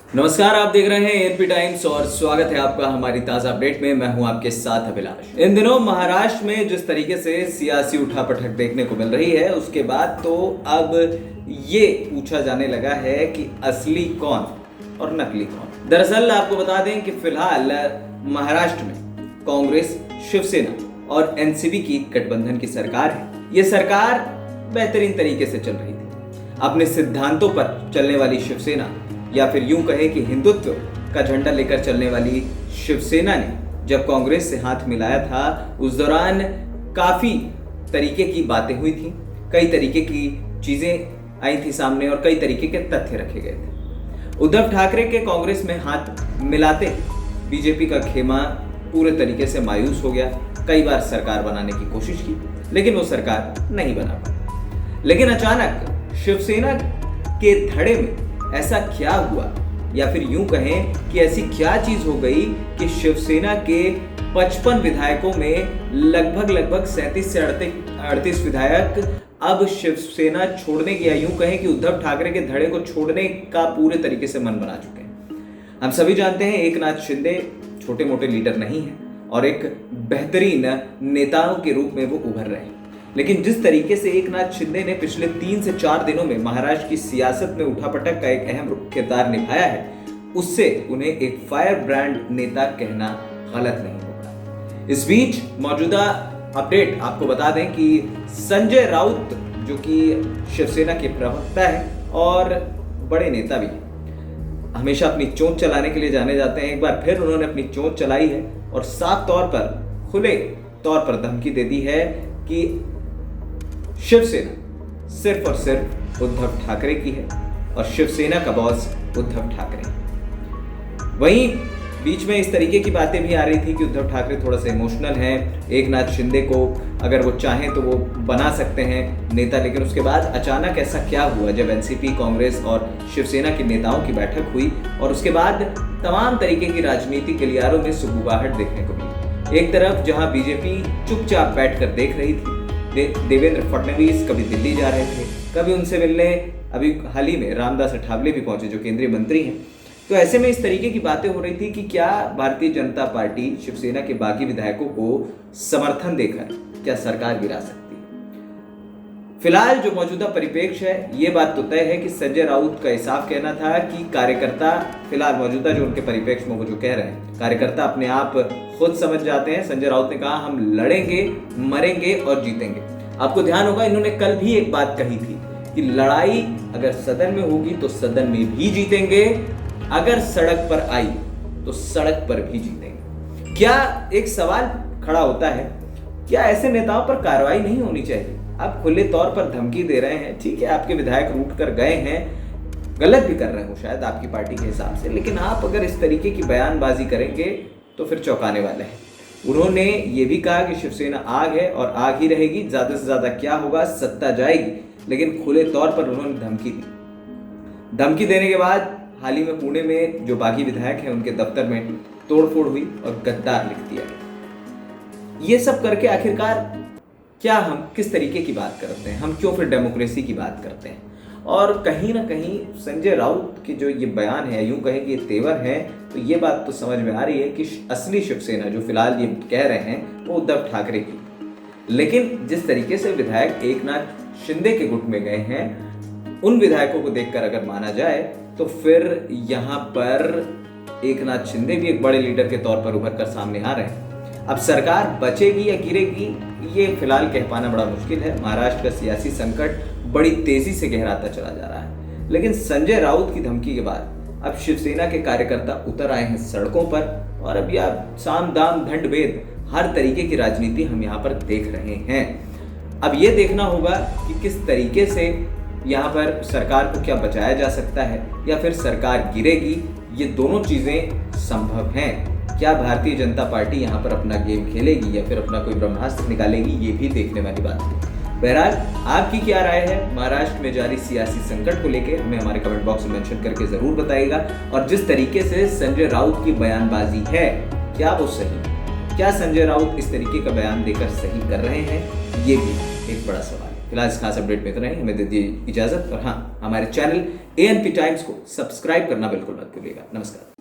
नमस्कार, आप देख रहे हैं एनपी टाइम्स और स्वागत है आपका हमारी ताजा अपडेट में। मैं हूं आपके साथ अभिलाष। इन दिनों महाराष्ट्र में जिस तरीके से सियासी उठापटक देखने को मिल रही है, उसके बाद तो अब ये पूछा जाने लगा है कि असली कौन और नकली कौन। दरअसल आपको बता दें कि फिलहाल महाराष्ट्र में कांग्रेस, शिवसेना और एनसीपी की गठबंधन की सरकार है। ये सरकार बेहतरीन तरीके से चल रही थी। अपने सिद्धांतों पर चलने वाली शिवसेना, या फिर यूं कहे कि हिंदुत्व का झंडा लेकर चलने वाली शिवसेना ने जब कांग्रेस से हाथ मिलाया था, उस दौरान काफी तरीके की बातें हुई थी, कई तरीके की चीजें आई थी सामने और कई तरीके के तथ्य रखे गए थे। उद्धव ठाकरे के कांग्रेस में हाथ मिलाते बीजेपी का खेमा पूरे तरीके से मायूस हो गया। कई बार सरकार बनाने की कोशिश की, लेकिन वो सरकार नहीं बना पाई। लेकिन अचानक शिवसेना के धड़े में ऐसा क्या हुआ, या फिर यूं कहें कि ऐसी क्या चीज हो गई कि शिवसेना के 55 विधायकों में लगभग 37 से 38 विधायक अब शिवसेना छोड़ने की, या यूं कहें कि उद्धव ठाकरे के धड़े को छोड़ने का पूरे तरीके से मन बना चुके हैं। हम सभी जानते हैं एकनाथ शिंदे छोटे मोटे लीडर नहीं है और एक बेहतरीन नेताओं के रूप में वो उभर रहे हैं। लेकिन जिस तरीके से एकनाथ शिंदे ने पिछले 3 से 4 दिनों में महाराष्ट्र की सियासत में उठापटक का एक अहम किरदार निभाया है, उससे उन्हें एक फायर ब्रांड नेता कहना गलत नहीं होगा। इस बीच मौजूदा अपडेट आपको बता दें कि संजय राउत, जो कि शिवसेना के प्रवक्ता है और बड़े नेता भी हैं, हमेशा अपनी चोंच चलाने के लिए जाने जाते हैं। एक बार फिर उन्होंने अपनी चोंच चलाई है और साफ तौर पर, खुले तौर पर धमकी दे दी है कि शिवसेना सिर्फ और सिर्फ उद्धव ठाकरे की है और शिवसेना का बॉस उद्धव ठाकरे। वहीं बीच में इस तरीके की बातें भी आ रही थी कि उद्धव ठाकरे थोड़ा सा इमोशनल हैं, एकनाथ शिंदे को अगर वो चाहें तो वो बना सकते हैं नेता। लेकिन उसके बाद अचानक ऐसा क्या हुआ जब एनसीपी, कांग्रेस और शिवसेना के नेताओं की बैठक हुई और उसके बाद तमाम तरीके की राजनीतिक गलियारों में सुगबुगाहट देखने को मिली। एक तरफ जहां बीजेपी चुपचाप बैठकर देख रही थी, देवेंद्र फडणवीस कभी दिल्ली जा रहे थे, कभी उनसे मिलने अभी हाल ही में रामदास अठावले भी पहुंचे, जो केंद्रीय मंत्री हैं। तो ऐसे में इस तरीके की बातें हो रही थी कि क्या भारतीय जनता पार्टी शिवसेना के बाकी विधायकों को समर्थन देकर क्या सरकार गिरा सकती है। फिलहाल जो मौजूदा परिप्रेक्ष्य है, ये बात तो तय है कि संजय राउत का साफ कहना था कि कार्यकर्ता, फिलहाल मौजूदा जो उनके परिप्रेक्ष्य में वो जो कह रहे हैं, कार्यकर्ता अपने आप खुद समझ जाते हैं। संजय राउत ने कहा, हम लड़ेंगे, मरेंगे और जीतेंगे। आपको ध्यान होगा इन्होंने कल भी एक बात कही थी कि लड़ाई अगर सदन में होगी तो सदन में भी जीतेंगे, अगर सड़क पर आई तो सड़क पर भी जीतेंगे। क्या एक सवाल खड़ा होता है, क्या ऐसे नेताओं पर कार्रवाई नहीं होनी चाहिए? आप खुले तौर पर धमकी दे रहे हैं, ठीक है, आपके विधायक रूठ कर गए हैं, गलत भी कर रहे हो शायद आपकी पार्टी के हिसाब से, लेकिन आप अगर इस तरीके की बयानबाजी करेंगे तो फिर चौंकाने वाले हैं। उन्होंने ये भी कहा कि शिवसेना आग है और आग ही रहेगी, ज्यादा से ज्यादा क्या होगा, सत्ता जाएगी। लेकिन खुले तौर पर उन्होंने धमकी दी। धमकी देने के बाद हाल ही में पुणे में जो बागी विधायक हैं, उनके दफ्तर में तोड़फोड़ हुई और गद्दार लिख दिया गया। ये सब करके आखिरकार क्या हम किस तरीके की बात करते हैं, हम क्यों फिर डेमोक्रेसी की बात करते हैं? और कहीं ना कहीं संजय राउत की जो ये बयान है, यूं कहें कि ये तेवर है, तो ये बात तो समझ में आ रही है कि असली शिवसेना जो फिलहाल ये कह रहे हैं वो उद्धव ठाकरे की। लेकिन जिस तरीके से विधायक एकनाथ शिंदे के गुट में गए हैं, उन विधायकों को देखकर अगर माना जाए तो फिर यहाँ पर एकनाथ शिंदे भी एक बड़े लीडर के तौर पर उभर कर सामने आ रहे हैं। अब सरकार बचेगी या गिरेगी, ये फिलहाल कह पाना बड़ा मुश्किल है। महाराष्ट्र का सियासी संकट बड़ी तेजी से गहराता चला जा रहा है। लेकिन संजय राउत की धमकी के बाद अब शिवसेना के कार्यकर्ता उतर आए हैं सड़कों पर और अब यह साम दाम दंड भेद हर तरीके की राजनीति हम यहाँ पर देख रहे हैं। अब ये देखना होगा कि किस तरीके से यहाँ पर सरकार को क्या बचाया जा सकता है या फिर सरकार गिरेगी। ये दोनों चीजें संभव हैं। क्या भारतीय जनता पार्टी यहाँ पर अपना गेम खेलेगी या फिर अपना कोई ब्रह्मास्त्र निकालेगी, ये भी देखने वाली बात है। बहरहाल आपकी क्या राय है महाराष्ट्र में जारी सियासी संकट को लेकर, हमें हमारे कमेंट बॉक्स में मेंशन करके जरूर बताइएगा। और जिस तरीके से संजय राउत की बयानबाजी है, क्या वो सही, क्या संजय राउत इस तरीके का बयान देकर सही कर रहे हैं, ये भी एक बड़ा सवाल है। फिलहाल इस खास अपडेट में इतना ही, हमें दे दी इजाजत। और हाँ, हमारे चैनल ANP टाइम्स को सब्सक्राइब करना बिल्कुल मत भूलिएगा। नमस्कार।